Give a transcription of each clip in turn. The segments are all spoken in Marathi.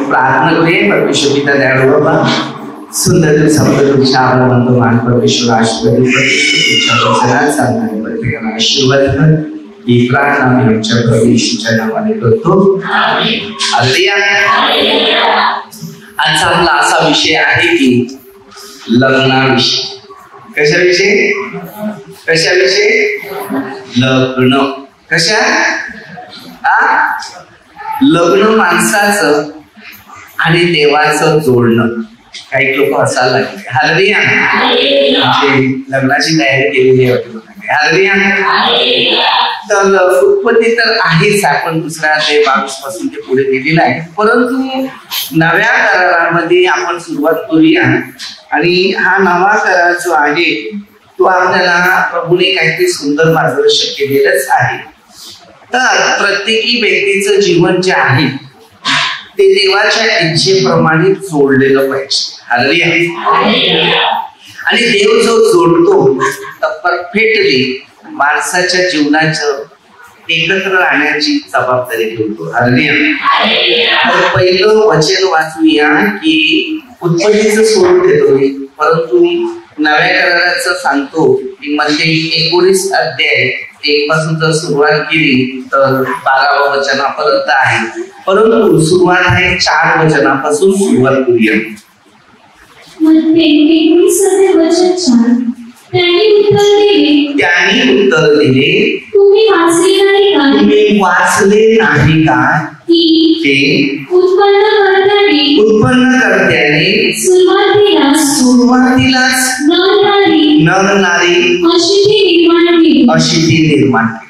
प्रार्थना करूया. परमेश्वर पिता दयाळू बाबा, सुंदर शब्द तुमच्या आवाजात मान परमेश्वर आशीर्वाद तुमच्या वचनात सांगणारे प्रत्येकाला आशीर्वाद कर. ही प्रार्थना मी आमच्या परमेश्वराच्या नावाने करतो. हालेलुया. आजचा आपला असा विषय आहे की लग्नाविषयी. कशाविषयी? लग्न. कशा? लग्न माणसाचं आणि देवाचं जोडणं. काही लोक हसायला लागले. हालेलुया. लग्नाची तयारी केलेली होती. हालेलुया. तर उत्पत्ती तर आहेच, आपण दुसऱ्या 22 पासून ते पुढे दिलेलं आहे. परंतु नव्या करारामध्ये आपण सुरुवात करूया. आणि हा नवा करार जो आहे तो आपल्याला प्रभूने काहीतरी सुंदर मार्गदर्शन केलेलंच आहे. तर प्रत्येकी व्यक्तीचं जीवन जे आहे ते देवाच्या इच्छेप्रमाणे जोडलेलं पाहिजे. हालेलुया. आणि देव जो जोडतो तर परफेक्टली माणसाच्या जीवनाचं एकत्र राहण्याची जबाबदारी घेतो. हालेलुया. तर पहिलं वचन वाचूया की उत्पत्तीचं स्वरूप देतो, परंतु नव्या कराराचं सांगतो की मध्ये 19 अध्याय 1 पासून जर सुरुवात केली तर 12व्या वचनापर्यंत आहे. परंतु सुरुवात आहे 4 वचनापासून सुरुवात करूया. त्यांनी उत्तर दिले, तुम्ही वाचले नाही का की उत्पन्नकर्त्याने सुरुवातीलाच नर नारी अशी ती निर्माण केली.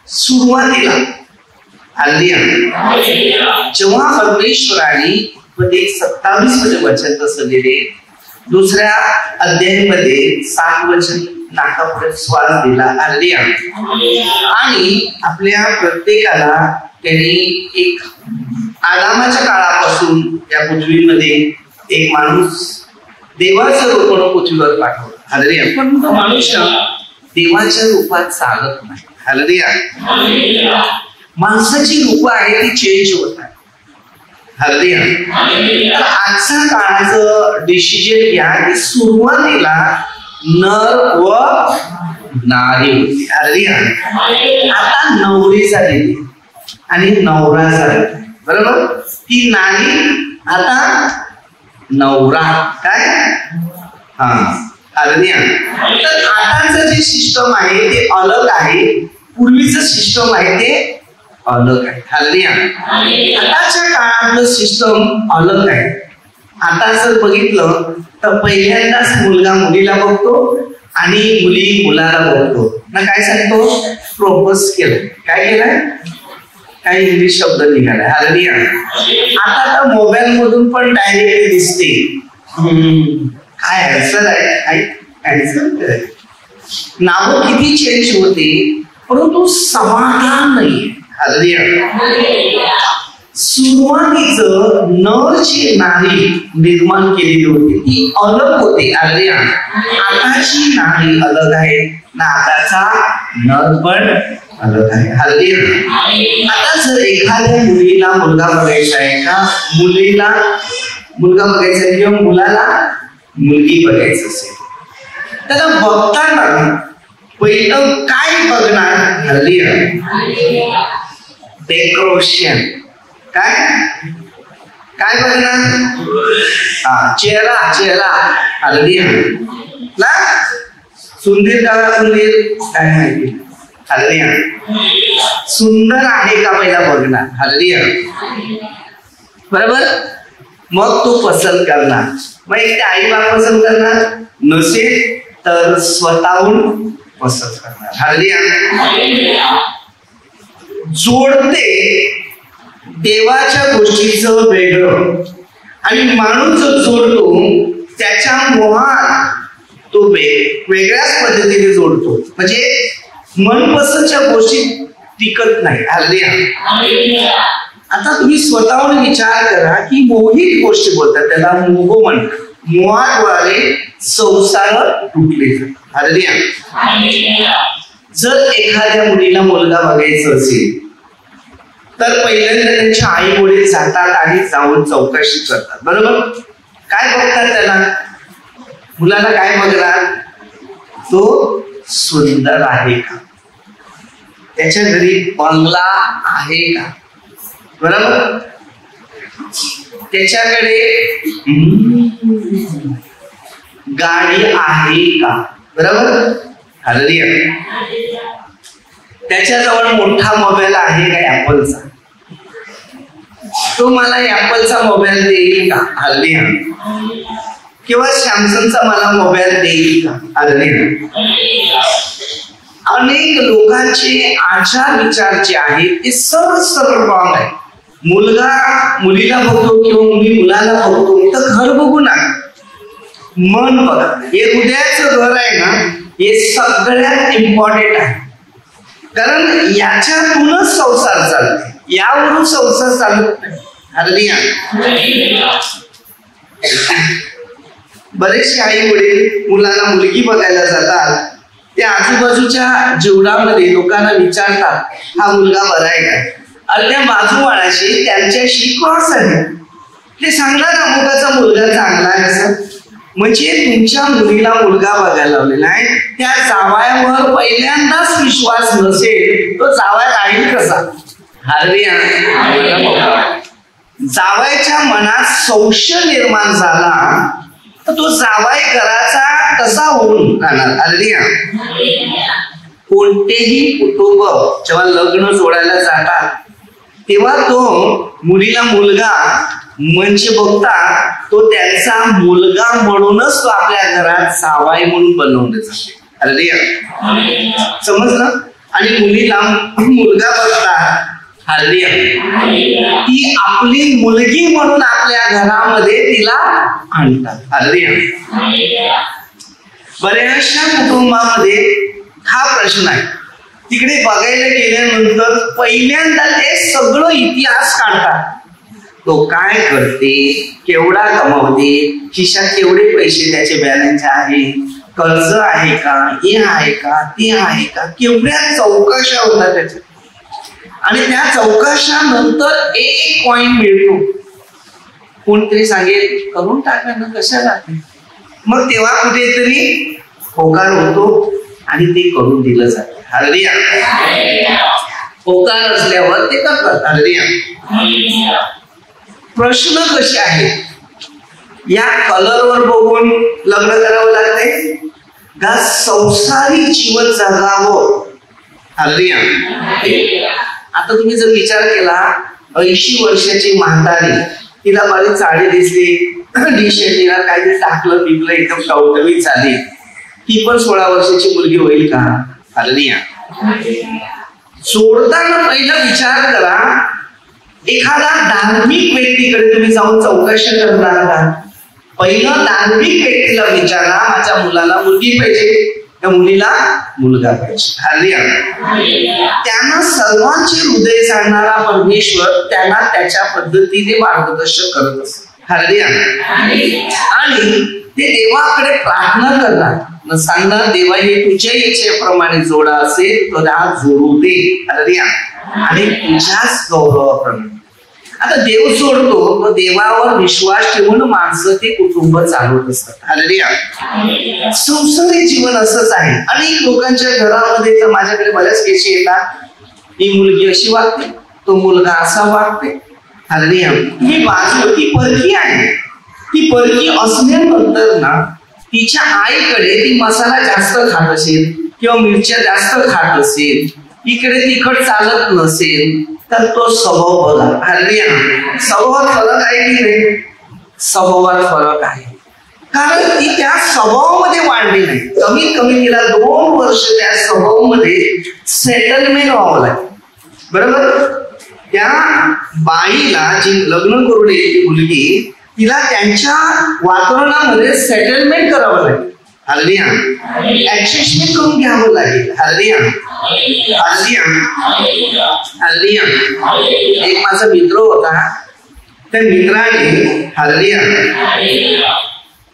सुरुवातीला. हालेलुया. जेव्हा परमेश्वराने 27 वचन तसं दिले, दुसऱ्या अध्यायामध्ये 7 वचन नाकापुढे श्वास दिला. हालेलुया. आणि आपल्या प्रत्येकाला त्यांनी एक आदामाच्या काळापासून या पृथ्वीमध्ये एक माणूस देवाचं रूप पृथ्वीवर पाठवलं. हालेलुया. पण तो मनुष्य देवाच्या रूपात चालत नाही. हालेलुया. माणसाची रूप आहे ती चेंज होत आहे. हालेलुया. आजच्या काळाचं डिसिजन घ्या की सुरुवातीला नर व नारी होती. हालेलुया. आता नवरी झालेली आणि नवरा झाला. बरोबर. ती नारी आता नवरा. काय? हा. हालेलुया. तर आताचं जे सिस्टम आहे ते अलग आहे, पूर्वीचं सिस्टम आहे ते अलग आहे. हालेलुया. आताच्या काळातलं सिस्टम अलग आहे. आता जर बघितलं तर पहिल्यांदाच मुलगा मुलीला बघतो आणि मुली मुलाला बघतो ना. काय सांगतो? प्रपोज केलं. काय केलंय? काही इंग्लिश शब्द निघालाय. हालेलुया. आता तर मोबाईल मधून पण डायरेक्टली दिसते. काय आन्सर आहे? आन्सर. नाव किती चेंज होते परंतु समाधान नाही. हालेलुया. सुरुवातीचं नर जी नारी निर्माण केलेली होती ती अलग होती. हालेलुया. आताची नारी अलग आहे ना, आताचा नर पण अलग आहे. हालेलुया. आता जर एखाद्या मुलीला मुलगा बघायचा आहे का मुलीला मुलगा बघायचा आहे किंवा मुलाला मुलगी बघायचं असेल त्याला बघताना पहिलं काय बघणार? हालेलुया. डेकोरेशन. काय काय बघणार? चेहरा. हालेलुया. ना सुंदर का सुंदर काय माहिती? हालेलुया. सुंदर आहे का पहिला बघणार. हालेलुया. बरोबर. मग तो पसंत करणार. मग एक आई बाप पसंत करणार, नसेल तर स्वतःहून पसंत करणार. हालेलुया. जोडते देवाच्या गोष्टीचं वेगळं आणि माणूस जो जोडतो त्याच्या मोहात तो वेगळ्याच पद्धतीने जोडतो. म्हणजे मनपसंतच्या गोष्टी टिकत नाही. हालेलुया. आता तुम्ही स्वतःहून विचार करा की मोहित गोष्टी बोलतात त्याला मोह म्हणतात. मोहाद्वारे संसार तुटले जातात. हालेलुया. जर एखाद्या मुलीला मुलगा बघायचं असेल तर पहिल्यांदा त्यांच्या आई वडील जातात आणि जाऊन चौकशी करतात. बरोबर. काय बघतात त्याला? मुलाला काय बघणार? तो सुंदर आहे का, त्याच्या घरी बंगला आहे का, बरोबर, त्याच्याकडे गाडी आहे का, बरोबर, हालेलुया, त्याच्याजवळ मोठा मोबाईल आहे का ऍपलचा, तो मला ऍपलचा मोबाईल देईल का, हालेलुया, किंवा सॅमसंगचा मला मोबाईल देईल का, हालेलुया. अनेक लोकांचे आचार विचार जे आहेत ते सर्व रॉंग आहे. मुलगा मुलीला बघतो किंवा मुली मुलाला बघतो तर घर बघू ना, मन बघा. हे हृदयाचं घर आहे ना, हे सगळ्यात इम्पॉर्टंट आहे, कारण याच्यातूनच संसार चालते, यावरून संसार चालत नाही. हालेलुया. बरेचसे आई वडील मुलाला मुलगी बघायला जातात, ते आजूबाजूच्या जीवनामध्ये लोकांना विचारतात हा मुलगा बरा आहे का, आणि त्या बाजूवाळाशी त्यांच्याशी क्रॉस आहे, ते सांगणार अमुकाचा मुलगा चांगला आहे असं. म्हणजे तुमच्या मुलीला मुलगा बघायला लावलेला आहे, त्या जावयावर पहिल्यांदाच विश्वास नसेल तो जावया राहील कसा. हालेलुया. जावयाच्या मनात संशय निर्माण झाला तर तो जावई घराचा कसा होऊन राहणार. हालेलुया. कोणतेही कुटुंब जेव्हा लग्न जोडायला जातात तेव्हा तो मुलीला मुलगा म्हणजे बघता तो त्यांचा मुलगा म्हणूनच तो आपल्या घरात जावई म्हणून बनवले जाते. हालेलुया. समजलं. आणि मुलीला मुलगा बघता, हालेलुया, ती आपली मुलगी म्हणून आपल्या घरामध्ये तिला आणतात. हालेलुया. बऱ्याचशा कुटुंबामध्ये हा प्रश्न आहे. तिकडे बघायला गेल्यानंतर पहिल्यांदा ते सगळं इतिहास काढतात. तो काय करते, केवढा कमावते, खिशात केवढे पैसे त्याचे बॅलन्स आहे, कर्ज आहे का, हे आहे का, ते आहे का, केवढ्या चौकशा होतात त्याच्या. आणि त्या चौकशानंतर एक पॉइंट मिळतो, कोणतरी सांगेल करून टाका ना, कशाला. मग तेव्हा कुठेतरी होकार होतो आणि ते करून दिलं जातं. हालेलुया. होकार असल्यावर ते करतात. हालेलुया. प्रश्न कसे आहेत, या कलरवर बघून लग्न करावं लागते का संसारी जीवन जगावं. हालेलुया. आता तुम्ही जर विचार केला 80 वर्षाची म्हातारी, तिला बरीच साडी दिसली, तिला काहीतरी टाकलं पिकलं एकदम टवटवीत झाली, ती पण 16 वर्षाची मुलगी होईल का. हालेलुया. जोडताना पहिला विचार करा, एखादा धार्मिक व्यक्तीकडे तुम्ही जाऊन चौकशी करणार का. पहिलं धार्मिक व्यक्तीला विचारा, माझ्या मुलाला मुलगी पाहिजे, त्या मुलीला मुलगा पाहिजे. हालेलुया. त्यांना सर्वांचे हृदय जाणणारा परमेश्वर त्यांना त्याच्या पद्धतीने मार्गदर्शन करत असतो. हालेलुया. आणि ते देवाकडे प्रार्थना करणार, सांगणार देवा हे तुझ्या इच्छेप्रमाणे जोडा असेल तर आज जोडू दे. हालेलुया. आणि तुझ्याच गौरवाप्रमाणे. आता देव जोडतो तर देवावर विश्वास ठेवून माणसं ते कुटुंब चालवत असतात. हालेलुया. संसारी जीवन असंच आहे. अनेक लोकांच्या घरामध्ये तर माझ्याकडे बऱ्याच केशी येतात, ही मुलगी अशी वागते, तो मुलगा असा वागते. हालेलुया. ही बाजू ती परकी आहे. ती परकी असल्यानंतर ना तिच्या आईकडे ती मसाला जास्त खात असेल किंवा मिरच्या जास्त खात असेल, इकडे तिखट चालत नसेल तर तो स्वभाव बघा. हालेलुया. स्वभावात फरक आहे की नाही. स्वभावात फरक आहे, कारण ती त्या स्वभावामध्ये वाढली नाही. कमीत कमी तिला 2 वर्ष त्या स्वभावामध्ये सेटलमेंट व्हावं लागेल. बरोबर. त्या बाईला जी लग्न करून येते मुलगी, तिला त्यांच्या वातावरणामध्ये सेटलमेंट करावं लागेल. हालेलुया. ऍडजस्टमेंट करून घ्यावं लागेल. हालेलुया. हालेलुया. हालेलुया. एक माझा मित्र होता, त्या मित्राने हालेलुया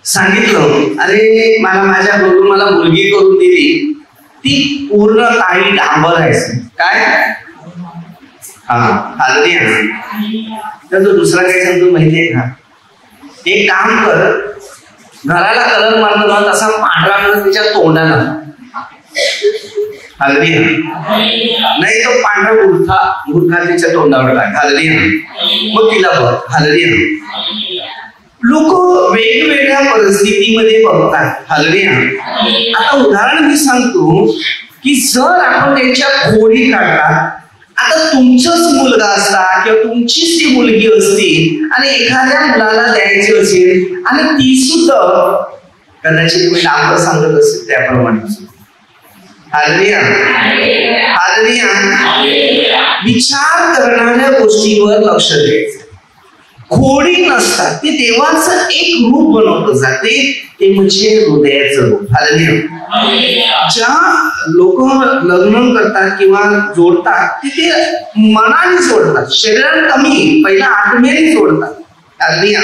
सांगितलं, अरे माझ्या बरोबर मला मुलगी करून दिली, ती पूर्ण काही डांबर आहे. काय हळदी आण. तर तो दुसरा काय सांगतो माहितीये का, एक काम कर, घराला कलर मारतो ना तसा पांढरा कलर तिच्या तोंडाला हळदी आण. नाही तो पांढरा गुरखा तिच्या तोंडावर टाक, हळदी आण. मग तिला बघ, हळदी आण. लोक वेगवेगळ्या परिस्थितीमध्ये बघतात, हळदी आण. आता उदाहरण मी सांगतो की जर आपण त्यांच्या खोडी काढतात, आता तुमचंच मुलगा असता किंवा तुमचीच ती मुलगी असती आणि एखाद्या मुलाला द्यायची असेल आणि ती सुद्धा कदाचित मी नाम सांगत असेल त्याप्रमाणे हालेलुया हालेलुया विचार करणाऱ्या गोष्टीवर लक्ष द्यायचं. खोडी नसतात, ते देवाचं एक रूप बनवलं जाते, ते म्हणजे हृदयाचं रूप. हालेलुया. ज्या लोक लग्न करतात किंवा जोडतात ते मनाने जोडतात, शरीरात कमी पहिला आत्म्याने जोडतात. हालेलुया.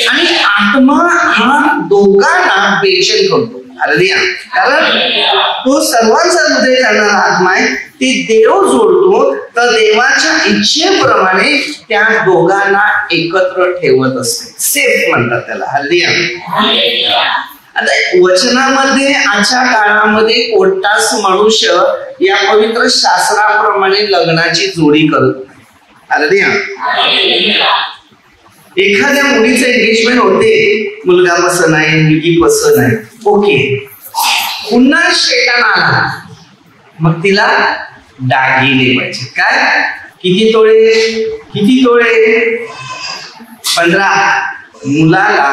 आणि आत्मा हा दोघांना पेशन करतो. हालेलुया. कारण तो सर्वांचा हृदय जाणणारा आत्मा आहे, ते देव जोडतो, तर देवाच्या इच्छेप्रमाणे त्या दोघांना एकत्र ठेवत असते. सेफ म्हणतात त्याला. हालेलुया. आता वचनामध्ये आजच्या काळामध्ये कोणताच मनुष्य या पवित्र शास्त्राप्रमाणे लग्नाची जोडी करत नाही. हालेलुया. एखाद्या मुलीचं एंगेजमेंट होते, मुलगा पसंत आहे, मुलगी पसंत आहे, ओके. पुन्हा शेतान आला, मग तिला दागिने पाहिजे. काय किती तोळे? किती तोळे? 15. मुलाला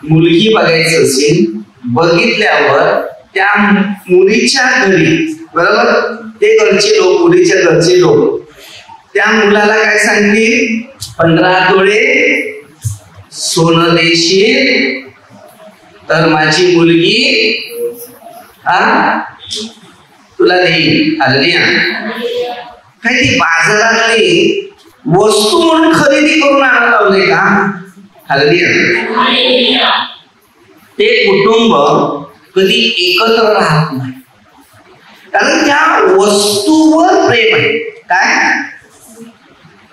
मुलगी बघायचं असेल, बघितल्यावर त्या मुलीच्या घरी, बरोबर, ते घरचे लोक, मुलीच्या घरचे लोक त्या मुलाला काय सांगतील? 15 तोळे सोनं देशील तर माझी मुलगी तुला देईल. हालेलुया. काय ती बाजारातली वस्तू म्हणून खरेदी करून आणायला लावले का? हालेलुया. ते कुटुंब कधी एकत्र राहत नाही, कारण त्या वस्तूवर प्रेम आहे. काय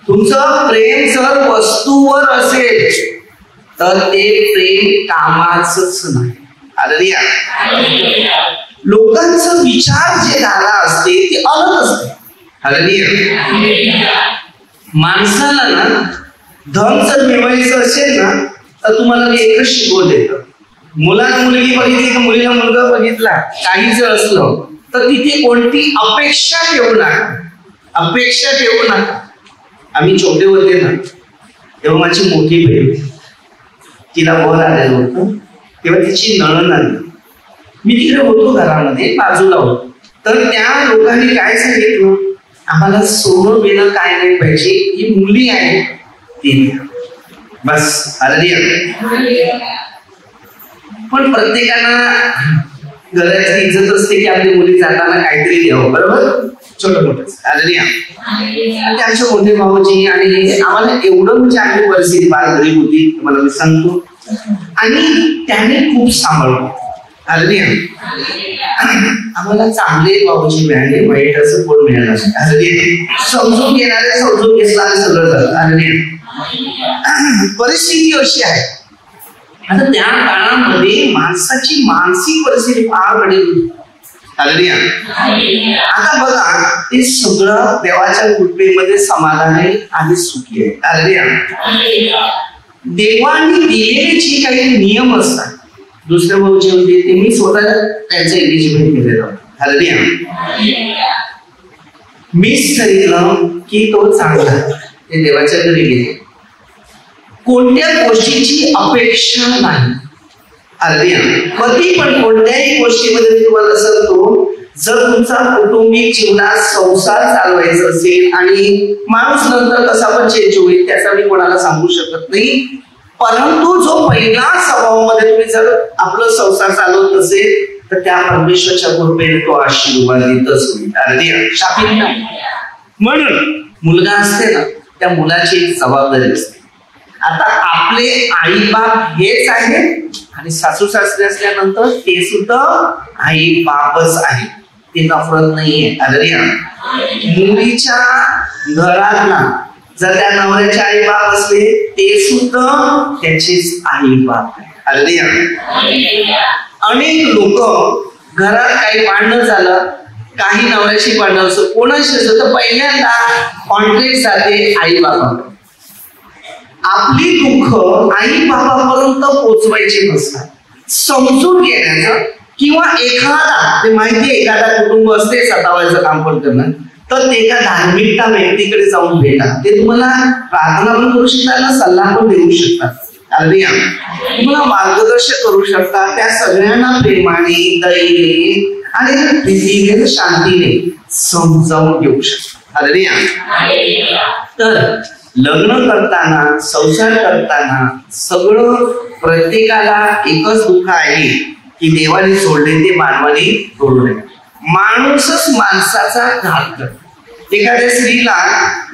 तुमचं प्रेम जर वस्तूवर असेल तर ते प्रेम कामाचंच नाही. हालेलुया. लोकांचं विचार जे धारा असते ते अलग असते. हालेलुया. माणसाला ना धन जर मिळवायचं असेल ना तर तुम्हाला मी एकच शिकवून देतो, मुलाला मुलगी बघितली का मुलीला मुलगा बघितला, काही जर असलं तर तिथे कोणती अपेक्षा ठेवू नका. अपेक्षा ठेवू नका. आम्ही छोटे होते ना तेव्हा माझी मोठी बहीण, तिला वर आलेलं होतं, तेव्हा तिची नणंद आली. मी तिकडे होतो घरामध्ये, बाजूला होतो. तर त्या लोकांनी काय सांगितलं, आम्हाला सोनं बिनं काय नाही पाहिजे, ही मुली आहे ती बस. हालेलुया. पण प्रत्येकाला घराची इज्जत असते की आपली मुली जाताना काहीतरी द्यावं, बरोबर, छोटं मोठं. हालेलुया. ते आमचे मोठे भाऊजी आणि आम्हाला एवढं म्हणजे आमची परिस्थिती फार गरीब होती, तुम्हाला मी सांगतो, आणि त्याने खूप सांभाळलं. हालेलुया. आम्हाला चांगले भाऊजी मिळाले, वाईट असं कोण मिळालं नाही. हालेलुया. समजून घेणारे समजून घेतला सगळं झालं. हालेलुया. परिस्थिती अशी आहे. आता त्या काळामध्ये माणसाची मानसिक परिस्थिती फार कठीण होती. हालेलुया. आता बघा, ते सगळं देवाच्या कृपेमध्ये समाधानी आणि सुखी आहे. हालेलुया. देवाने दिलेले जे काही नियम असतात, दुसऱ्या भाऊचे होते ते मी स्वतः त्यांचं एंगेजमेंट केलेलं होतं. हालेलुया. मीच सांगितलं की तो चांगला, ते देवाच्या घरी गेले, कोणत्या गोष्टीची अपेक्षा नाही. हालेलुया. कधी पण कोणत्याही गोष्टीमध्ये मी तुम्हाला सांगतो, जर तुमचा कौटुंबिक जीवनात संसार चालवायचा असेल, आणि माणूस नंतर कसा पण चेंज होईल त्याचा मी कोणाला सांगू शकत नाही, परंतु जो पहिला स्वभावामध्ये तुम्ही जर आपलं संसार चालवत असेल तर त्या परमेश्वरच्या कृपेने तो आशीर्वादितच होईल. हालेलुया. शापित नाही. म्हणून मुलगा असते ना, त्या मुलाची एक जबाबदारी असते. आता आपले आई बाप हेच आहे आणि सासू सासरे असल्यानंतर ते सुद्धा आई बापच आहे, ते नफरत नाहीये. हालेलुया. मुलीच्या घरात ना जर त्या नवऱ्याचे आई बाप असले ते सुद्धा त्याचेच आई बाप. अनेक लोक घरात काही भांडण झालं, काही नवऱ्याशी भांडण असो, कोणाशी असो, तर पहिल्यांदा कॉन्ट्रॅक्ट जाते आई बाबांकडे. आपली दुःख आई बाबापर्यंत पोचवायची नसतात, समजून घेण्याचं. किंवा एखादा, ते माहिती एखादा कुटुंब असते सतावायचं काम पण करणं, तर ते एका धार्मिकता व्यक्तीकडे जाऊन भेटा. ते तुम्हाला प्रार्थना पण करू शकतात, सल्ला पण देऊ शकतात, तुम्हाला मार्गदर्शन करू शकतात. त्या सगळ्यांना प्रेमाने, दयेने आणि प्रीतीने, शांतीने समजावून घेऊ शकतात. तर लग्न करताना, संसार करताना सगळं प्रत्येकाला एकच दुःख आहे की देवाने सोडले ते मानवाने तोडू नये. माणूसच माणसाचा घात करतो. एखाद्या स्त्रीला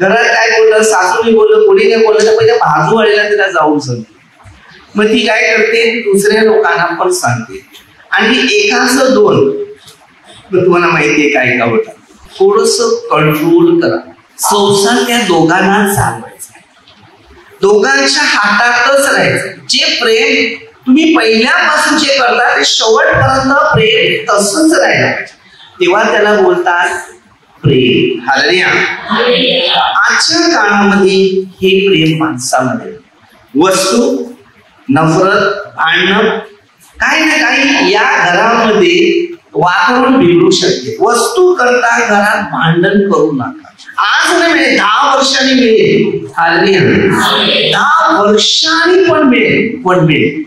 घरात काय बोललं, सासूने बोललं, कोणी काय बोललं, तर पहिल्या बाजूवाडीला तिला जाऊन सांगते. मग ती काय करते, दुसऱ्या लोकांना पण सांगते. आणि एकाच दोन, तुम्हाला माहितीये काय का होतं, थोडस कंट्रोल करा. संसार त्या दोघांना चालवायचा, दोघांच्या हातातच राहायचं. जे प्रेम तुम्ही पहिल्यापासून जे करता ते शेवटपर्यंत प्रेम तसंच राहिलं पाहिजे, तेव्हा त्याला बोलतात प्रेम. हालेलुया. आजच्या काळामध्ये हे प्रेम माणसामध्ये वस्तू, नफरत, भांडण, काही ना काही या घरामध्ये वातावरण बिघडू शकते. वस्तू करता घरात भांडण करू नका. आज नाही मिळेल, 10 वर्षांनी मिळेल. हालेलुया. 10 वर्षांनी पण मिळेल,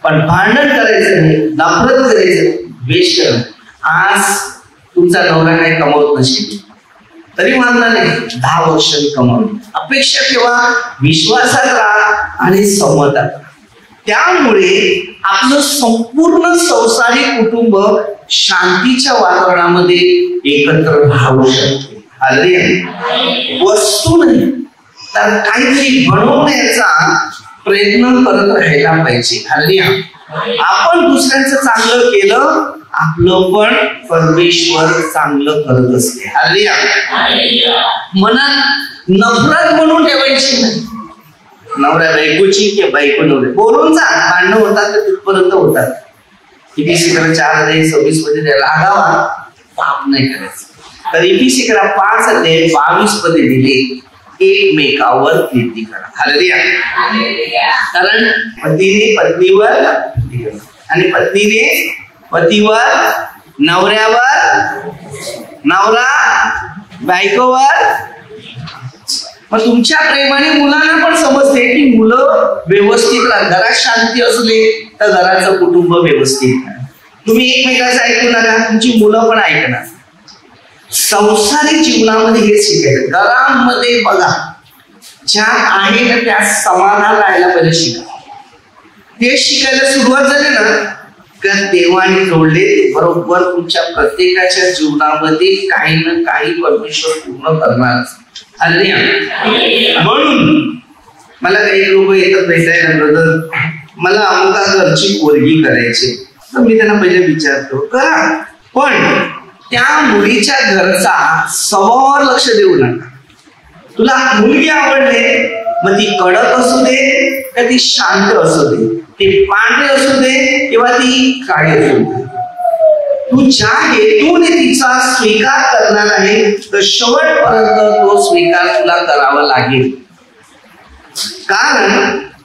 पण भांडण करायचं नाही, नफरत करायचं, द्वेष करायचं. आज तुमचा नवरा काही कमवत नसेल तरी मानणार नाही, 10 वर्षांनी कमवलं. अपेक्षा ठेवा, विश्वासात राहा आणि संमतात राहा. त्यामुळे आपलं संपूर्ण संसारिक कुटुंब शांतीच्या वातावरणामध्ये एकत्र राहू शकते. वस्तू नाही तर काहीतरी बनवण्याचा प्रयत्न करत राहायला पाहिजे. हालेलुया. आपण दुसऱ्यांचं चांगलं केलं, आपलं पण परमेश्वर चांगलं करत असते. हालेलुया. मनात नफरत म्हणून ठेवायची नाही. नवऱ्या बायकोची किंवा बायको नवऱ्या बोलून जा, भांडणं होतात तर तिथपर्यंत होतात. EPC 4:26 मध्ये रागावा, पाप नाही करायचं. तर EPC 5:22 दिले, एकमेकावर प्रीती करा. हालेलुया. कारण पतीने पत्नीवर आणि पत्नीने पतीवर, नवऱ्यावर, नवरा बायकोवर. मग तुमच्या प्रेमाने मुलांना पण समजते की मुलं व्यवस्थित राहतात. घरात शांती असली तर घराचं कुटुंब व्यवस्थित. तुम्ही एकमेकाचं ऐकू नका, तुमची मुलं पण ऐकणार. संसारिक जीवनामध्ये हे शिकायचं. घरामध्ये बघा, ज्या आहे ना त्या समाधान राहायला पाहिजे शिका. ते शिकायला सुरुवात झाली ना का देवाने जोडले बरोबर तुमच्या प्रत्येकाच्या जीवनामध्ये काही ना काही परमेश्वर पूर्ण करणार. म्हणून मला काही लोक येतात भेटायला, ब्रदर मला अमुका घरची पोरगी करायची, तर मी त्यांना पहिले विचारतो करा, पण त्या मुलीच्या घरचा स्वभावावर लक्ष देऊ नका. तुला मुलगी आवडले, मग ती कडक असू दे का ती शांत असू दे, ती पांढरी असू दे किंवा ती काळी असू दे, तू ज्या हेतूने तिचा स्वीकार करणार आहे तर शेवटपर्यंत तो स्वीकार तुला करावा लागेल. कारण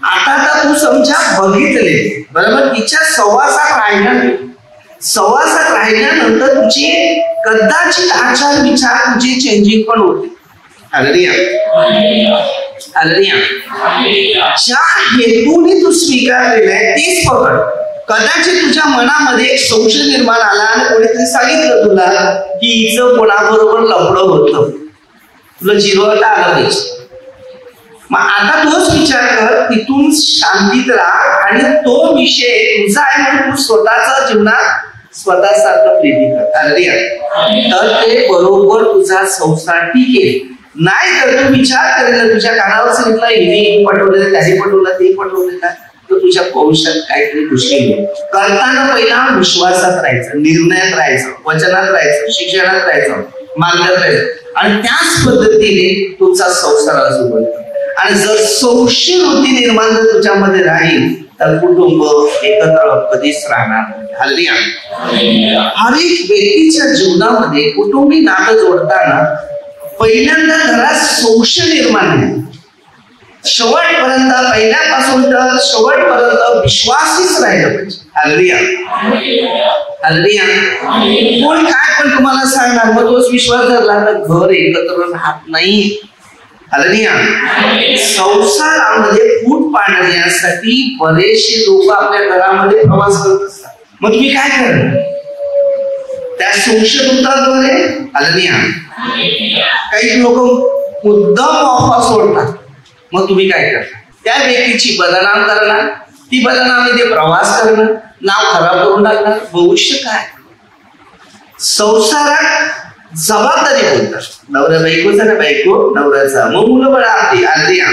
आता तू समजा बघितले बरोबर, तिच्या सहवासात राहिल्यानंतर तुझे कदाचित आचार विचार तुझे चेंजिंग पण होते. हालेलुया. हालेलुया. ज्या हेतूने तू स्वीकारलेला आहे तेच पकड. कदाचित तुझ्या मनामध्ये एक संशय निर्माण आला आणि कोणीतरी सांगितलं तुला की हिचं कोणाबरोबर लफडं होतं, तुला जिरवता आलं पाहिजे. मग आता तोच विचार कर, तिथून शांतीत राहा आणि तो विषय तुझा आहे म्हणून तू स्वतःच्या जीवनात स्वतःसारखं प्रीती कर. तर ते बरोबर तुझा संसार टिकेल. नाही तर तू विचार करेल, तुझ्या कानावर सांगितलं हिने पटवलेलं, त्याने पटवलं, ते पटवलं का, तर तुझ्या भविष्यात काहीतरी मुश्किल होईल. करताना पहिला विश्वासात राहायचं, निर्णयात राहायचं, वचनात राहायचं, शिक्षणात राहायचं, आणि त्याच पद्धतीने तुमचा संसार सुरू होतो. आणि जर संशयवृत्ती निर्माण जर तुझ्यामध्ये राहील तर कुटुंब एकत्र कधीच राहणार नाही. हालेलुया. हर एक व्यक्तीच्या जीवनामध्ये कुटुंबी नातं जोडताना पहिल्यांदा घरात संशय निर्माण नाही. शेवटपर्यंत पहिल्यापासून तर शेवटपर्यंत विश्वासच राहिला पाहिजे. हालेलुया. हालेलुया. कोण काय पण तुम्हाला सांगणार मग तोच विश्वास धरला तर घर एकत्र राहत नाही. हालेलुया. संसारामध्ये फूट पाडण्यासाठी बरेचसे लोक आपल्या घरामध्ये प्रवास करत असतात. मग तुम्ही काय करणार त्या संशयदूताद्वारे? हालेलुया. काही लोक मुद्दाम वाफा सोडतात. मग तुम्ही काय करणार? त्या व्यक्तीची बदनाम करणार, ती बदनामीमध्ये प्रवास करणार, नाव खराब करून टाकणार. भविष्य काय? संसारात जबाबदारी बोलतात. नवरा बायकोचा ना बायको नवऱ्याचा, मग मुलं बळा आपली. हालेलुया.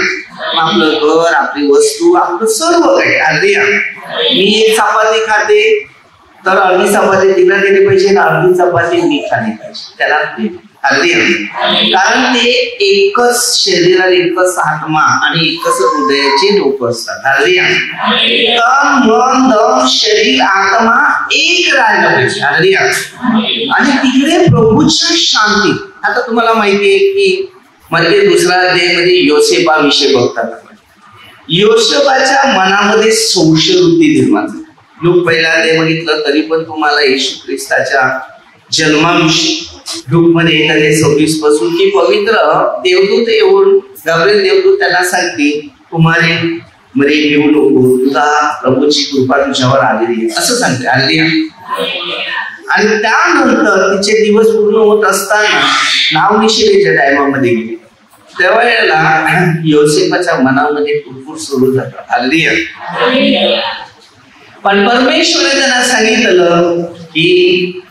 आपलं घर, आपली वस्तू, आपलं सर्व काही. हालेलुया. मी एक चपाती खाते तर अर्धी चपाती तिला दिली पाहिजे ना अर्धी चपाती मी खाली पाहिजे. त्याला हालेलुया. कारण ते एकच शरीर, एकच आत्मा आणि एकच हृदयाचे लोक असतात. हालेलुया. तन मन धन शरीर आत्मा एक राहिलं पाहिजे. हालेलुया. आणि तिकडे प्रभूच्या शांती. आता तुम्हाला माहिती आहे की मध्ये दुसरा अध्यायामध्ये योसेफाविषयी बघतात. योसेफाच्या मनामध्ये संशयवृत्ती निर्माण झाली. लोक पहिला अध्याय बघितलं तरी पण तुम्हाला येशू ख्रिस्ताच्या जन्माविषयी लूक मध्ये 1:26 पासून की पवित्र देवदूत येऊन गब्रिएल देवदूत त्यांना सांगते तुम्हारे मरे घेऊ नको, तुझा प्रभूची कृपा तुझ्यावर आलेली आहे असं सांगते. हालेलुया. आणि त्यानंतर तिचे दिवस पूर्ण होत असताना नाव निशिलेच्या टायमामध्ये गेले त्यावेळेला योसेफाच्या मनामध्ये कुरकुर सुरू झालं. हालेलुया. पण परमेश्वराने त्यांना सांगितलं की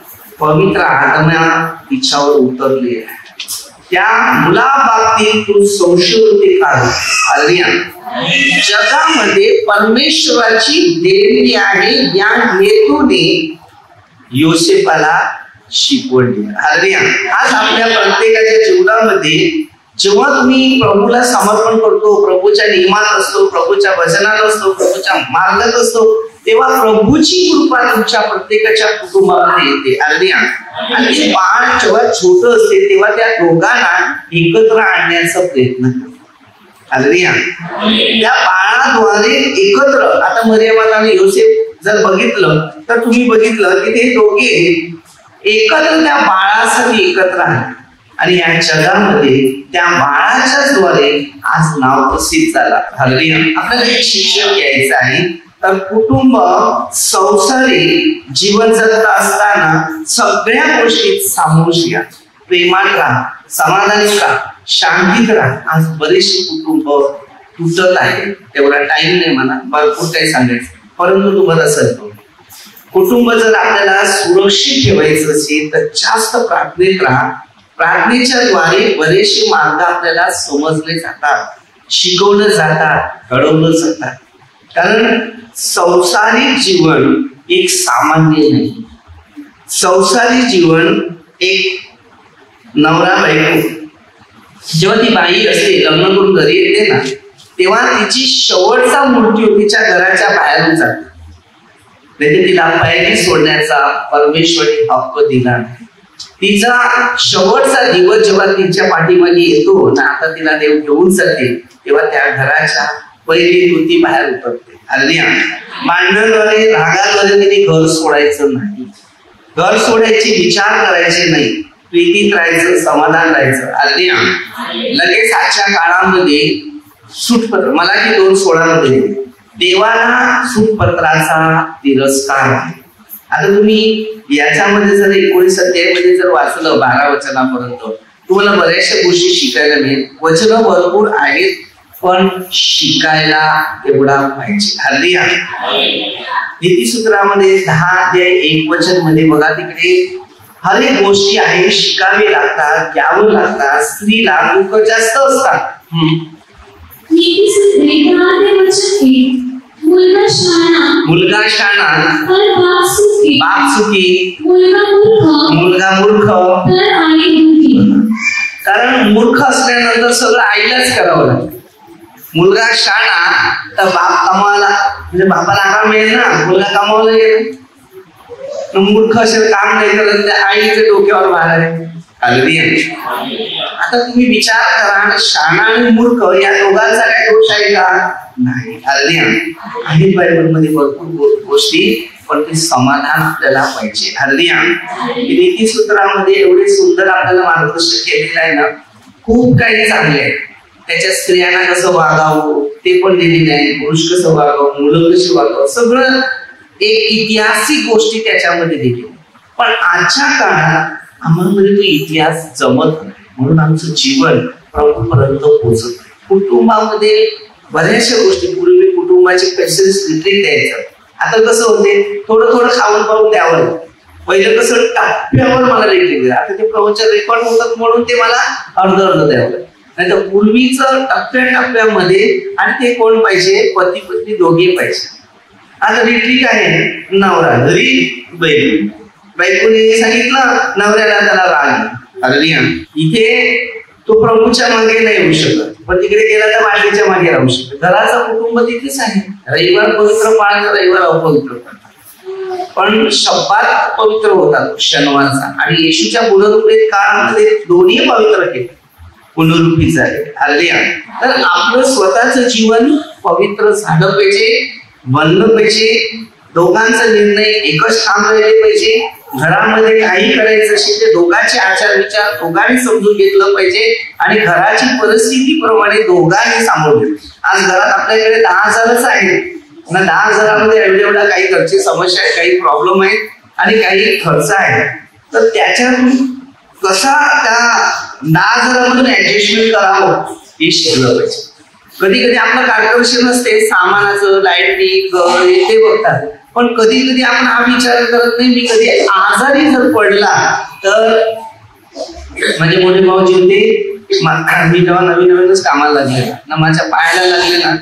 पवित्र आत्मा तिच्यावर उतरली आहे. त्या मुलाबाबतीत तू संशयवृत्ती काढ. हालेलुया. जगामध्ये परमेश्वराची देणगी आहे या हेतूने योसेफाला शिकवण दिली. हालेलुया. आज आपल्या प्रत्येकाच्या जीवनामध्ये जेव्हा तुम्ही प्रभूला समर्पण करतो, प्रभूच्या नियमात असतो, प्रभूच्या वचनात असतो, प्रभूच्या मार्गात असतो, तेव्हा प्रभूची कृपा तुमच्या प्रत्येकाच्या कुटुंबामध्ये येते. हालेलुया. आणि ते बाळ जेव्हा छोट असते तेव्हा त्या दोघांना एकत्र आणण्याचा प्रयत्न करतो. हालेलुया. त्या बाळाद्वारे एकत्र. आता मरियम आणि योसेफ जर बघितलं तर तुम्ही बघितलं की ते दोघे एकत्र त्या बाळासाठी एकत्र आहेत. आणि या जगामध्ये त्या बाळाच्या द्वारे आज नाव प्रसिद्ध झाला. हालेलुया. आपल्याला एक शिक्षण घ्यायचं आहे तर कुटुंब संसारी जीवन जगत असताना सगळ्या गोष्टी सामोरं घ्या. प्रेमात राहा, समाधानी राहा, शांतीत राहा. आज बरेचसे कुटुंब तुटत आहे. तेवढा टाइम नाही म्हणा, भरपूर काही सांगायचं, परंतु तुम्हाला सांगतो कुटुंब जर आपल्याला सुरक्षित ठेवायचं असेल तर जास्त प्रार्थनेत राहा. प्रार्थनेच्या द्वारे बरेचसे मार्ग आपल्याला समजले जातात, शिकवलं जातात, घडवलं जातात. कारण संसारिक जीवन एक सामान्य नाही. संसारिक जीवन एक नवरा बायको जेव्हा ती बाई असते लग्न करून घरी येते ना तेव्हा तिची शेवटचा मृत्यू तिच्या घराच्या बाहेरून जाते. नाही तिला पायरी सोडण्याचा परमेश्वराने हक्क दिला. तिचा शेवटचा दिवस जेव्हा तिच्या पाठीमागे येतो ना आता तिला देव घेऊन जाते तेव्हा त्या घराच्या पहिली कृती बाहेर उतरते. हालेलुया. भांडणाद्वारे रागाद्वारे तिने घर सोडायचं नाही. घर सोडायचे विचार करायचे नाही. प्रीतीत राहायचं, समाधान राहायचं. हालेलुया. लगेच आजच्या काळामध्ये सूटपत्र मला की 2:16 मध्ये देवाला सूटपत्राचा तिरस्कार आहे. आता तुम्ही याच्यामध्ये जर 19 अध्यायामध्ये जर वाचलं 12 वचनापर्यंत तुम्हाला बऱ्याचशा गोष्टी शिकायला मिळेल. वचन भरपूर आहेत पण शिकायला तेवढा पाहिजे. हालेलुया. नीतिसूत्रामध्ये 10 अध्याय 1 वचन मध्ये बघा तिकडे हर एक गोष्टी आहे शिकावे लागतात, घ्यावं लागतात. स्त्रीला दुःख जास्त असतात. नीतिसूत्रे 10 वचन 1 मुलगा शाणा बाप सुखी मुलगा मूर्ख कारण मूर्ख असल्यानंतर सगळं आईलाच करावं लागतं. मुलगा शाणा तर बाप कमावाला म्हणजे बापाला आराम मिळेल ना. मुलगा कमावला गेला मूर्ख असेल काम नाही करत त्या आईच्या डोक्यावर भार आहे. आता तुम्ही विचार करा शाणा आणि मूर्ख या दोघांचा काय दोष आहे का? नाही. आहेत बायबलमध्ये भरपूर गोष्टी पण ते समाधान आपल्याला पाहिजे. नीतिसूत्रामध्ये एवढे सुंदर आपल्याला मार्गदर्शन केलेलं आहे ना. खूप काही चांगले आहे. त्याच्या स्त्रियांना कसं वागावं ते पण दिलेले आहे. पुरुष कसं वागावं मुलं कशी वागावं सगळं एक ऐतिहासिक गोष्टी त्याच्यामध्ये दिली. पण आजच्या काळात आम्हाला तो इतिहास जमत नाही म्हणून आमचं जीवन प्रभूपर्यंत पोहोचत नाही. कुटुंबामध्ये बऱ्याचशा गोष्टी पूर्वी कुटुंबाचे पैसेस रिट्रीट द्यायचं. आता कसं होते थोडं थोडं खाऊन पाहून द्यावं. पहिलं कसं टप्प्यावर मला रिट्रीट दिलं. आता ते प्रवचन रेकॉर्ड होतात म्हणून ते मला अर्ध द्यावं. नाही तर पूर्वीच टप्प्यामध्ये आणि ते कोण पाहिजे पती पत्नी दोघे पाहिजे. आता रिट्रीट आहे नवरा घरी बायकोने सांगितलं नवऱ्याला त्याला राग. इथे तो प्रभूच्या मागे नाही येऊ शकत पण तिकडे गेला तर बाटलीच्या मागे राहू शकतो. घराचं कुटुंब तिथेच आहे. रविवार पवित्र पाळणं रविवार अपवित्र पाळणं पण शब्दात पवित्र होतात शनिवारचा आणि येशूच्या पुनरुत्थित काळामध्ये दोन्ही पवित्र केले पुनरुत्थीच आहे. तर आपलं स्वतःचं जीवन पवित्र झालं पाहिजे बनलं पाहिजे. दोघांचा निर्णय एकच ठाम राहिले पाहिजे. घरामध्ये काही करायचं असेल ते दोघांचे आचार विचार दोघांनी समजून घेतलं पाहिजे आणि घराची परिस्थितीप्रमाणे दोघांनी सामोरं. आज घरात आपल्याकडे 10,000च आहे. 10,000मध्ये एवढ्या काही घरची समस्या आहेत काही प्रॉब्लेम आहेत आणि काही खर्च आहे. तर त्याच्यातून कसा त्या 10,000मधून ऍडजस्टमेंट करावं हे शिकलं पाहिजे. कधी कधी आपलं कार्यदर्शन नसते सामानाचं लाईट बिल ते बघतात पण कधी कधी आपण हा विचार करत नाही मी कधी आजारी जर पडला तर म्हणजे मोठे भाऊजी होते मी जेव्हा नवीनच कामाला लागले ना माझ्या पायाला लागले ना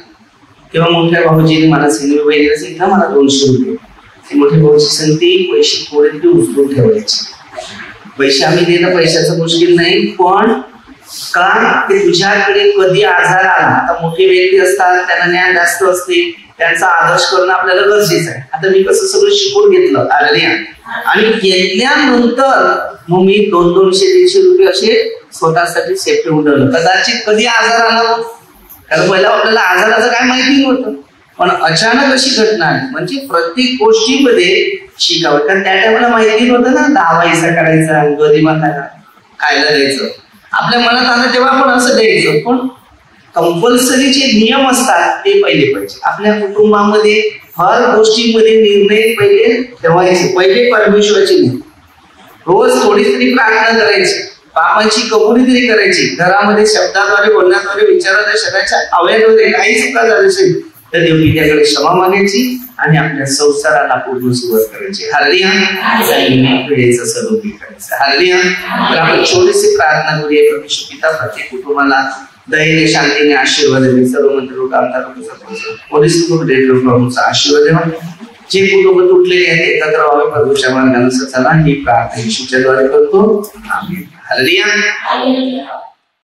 तेव्हा मोठ्या भाऊजीने मला सिनेमा वगैरे सांगितलं मला 200 रुपये. मोठे भाऊजी सांगते पैसे थोडे तरी उचलून ठेवायचे. पैसे आम्ही देणं पैशाचं मुश्किल नाही पण का ते तुझ्याकडे कधी आजार आला. आता मोठे व्यक्ती असतात त्यांना ज्ञान जास्त असते त्यांचा आदर्श करणं आपल्याला गरजेचं आहे. आता मी कसं सगळं शिकून घेतलं आणि घेतल्यानंतर मग मी 200-300 रुपये असे स्वतःसाठी सेफ्टी उडवलं. कदाचित कधी आजार आला कारण पहिला आपल्याला आजाराचं काय माहिती नव्हतं पण अचानक अशी घटना आली. म्हणजे प्रत्येक गोष्टीमध्ये शिकावं कारण त्या टायमाला माहिती नव्हतं ना 10 पैसा करायचा गरिबा खायला द्यायचं. आपल्या मनात आलं तेव्हा आपण असं द्यायचं पण कंपल्सरी जे नियम असतात ते पहिले पाहिजे. आपल्या कुटुंबामध्ये हर गोष्टीमध्ये निर्णय पहिले ठेवायचे. पहिले परमेश्वराचे नियम रोज थोडी तरी प्रार्थना करायची पापांची कबुली तरी करायची. घरामध्ये शब्दाद्वारे बोलण्याद्वारे विचाराद्वारे शरीराच्या अवयवाद्वारे काही चुका झाली असेल तर देवनी त्याकडे क्षमा मागायची आणि आपल्या संसाराला पूर्ण सुरुवात करायची. वेळेचं सदुपयोग करायचं. तर आपण छोटीशी प्रार्थना करूया. परमेश्वर पिता प्रत्येक कुटुंबाला दयेने शांतीने आशीर्वाद देणे. सर्व मंत्र लोक आमदार प्रभूचा आशीर्वाद देवा. जे कुटुंब तुटलेले आहेत एकत्र व्हावे प्रभूच्या मार्गानुसार चला ही प्रार्थना येशूच्या द्वारे करतो. आमेन. हालेलुया.